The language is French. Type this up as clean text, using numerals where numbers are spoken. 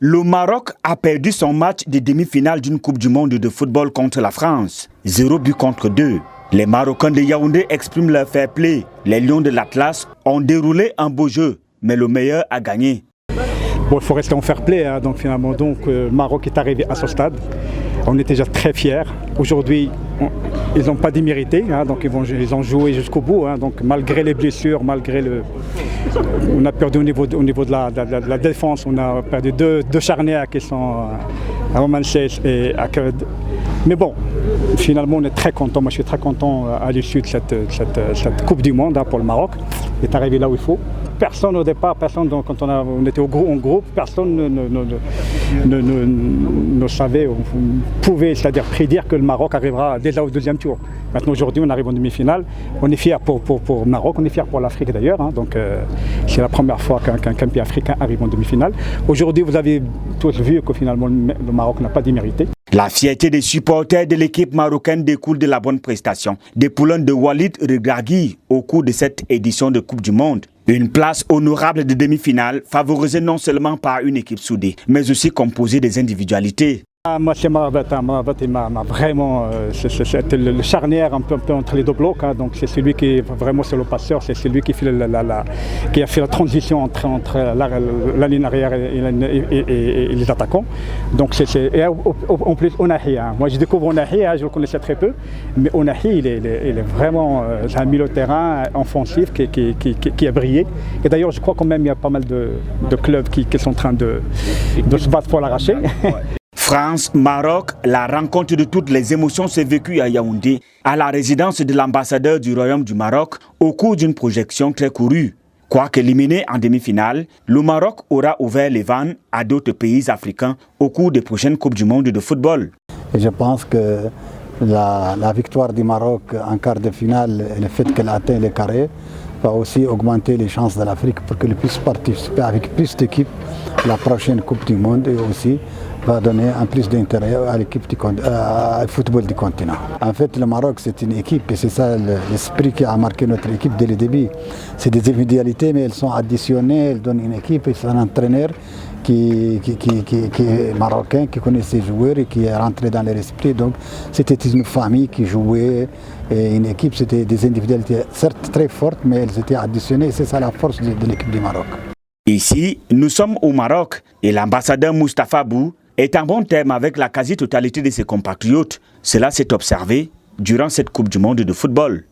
Le Maroc a perdu son match de demi-finale d'une Coupe du Monde de football contre la France. 0 but contre 2. Les Marocains de Yaoundé expriment leur fair play. Les Lions de l'Atlas ont déroulé un beau jeu, mais le meilleur a gagné. Bon, il faut rester en fair play, hein, donc finalement, le Maroc est arrivé à ce stade. On était déjà très fiers. Aujourd'hui, ils n'ont pas démérité, hein, donc ils ont joué jusqu'au bout. Hein, donc malgré les blessures, malgré on a perdu au niveau de la défense, on a perdu deux charnières qui sont Roman Seix et Akad. Mais bon, finalement, on est très content. Moi, je suis très content à l'issue de cette Coupe du Monde, hein, pour le Maroc. Il est arrivé là où il faut. Personne au départ, quand on était en groupe, personne ne savait, on pouvait, c'est-à-dire prédire que le Maroc arrivera déjà au deuxième tour. Maintenant, aujourd'hui, on arrive en demi-finale. On est fiers pour le Maroc, on est fiers pour l'Afrique d'ailleurs. Hein, donc, c'est la première fois qu'un pays africain arrive en demi-finale. Aujourd'hui, vous avez tous vu que finalement, le Maroc n'a pas démérité. La fierté des supporters de l'équipe marocaine découle de la bonne prestation des poulains de Walid Regragui au cours de cette édition de Coupe du Monde. Une place honorable de demi-finale favorisée non seulement par une équipe soudée, mais aussi composée des individualités. Moi, c'est Marabat. Marabat, il m'a vraiment. C'est le charnière un peu entre les deux blocs. Hein, donc, c'est celui qui vraiment, c'est le passeur. C'est celui qui a fait la transition entre la ligne arrière et les attaquants. Donc, et en plus, Onahi. Hein. Moi, je découvre Onahi. Hein, je le connaissais très peu. Mais Onahi, il est vraiment un milieu de terrain offensif qui a brillé. Et d'ailleurs, je crois quand même qu'il y a pas mal de clubs qui sont en train de se battre pour l'arracher. France-Maroc, la rencontre de toutes les émotions s'est vécue à Yaoundé, à la résidence de l'ambassadeur du Royaume du Maroc, au cours d'une projection très courue. Quoique éliminé en demi-finale, le Maroc aura ouvert les vannes à d'autres pays africains au cours des prochaines Coupes du Monde de football. Et je pense que la victoire du Maroc en quart de finale et le fait qu'elle atteint les carrés va aussi augmenter les chances de l'Afrique pour qu'elle puisse participer avec plus d'équipes à la prochaine Coupe du Monde et aussi va donner un plus d'intérêt à l'équipe au football du continent. En fait, le Maroc, c'est une équipe et c'est ça l'esprit qui a marqué notre équipe dès le début. C'est des individualités, mais elles sont additionnées, elles donnent une équipe et c'est un entraîneur qui est marocain, qui connaît ses joueurs et qui est rentré dans leur esprit. Donc, c'était une famille qui jouait et une équipe, c'était des individualités certes très fortes, mais elles étaient additionnées et c'est ça la force de l'équipe du Maroc. Ici, nous sommes au Maroc et l'ambassadeur Moustapha Bou est en bon terme avec la quasi-totalité de ses compatriotes. Cela s'est observé durant cette Coupe du Monde de football.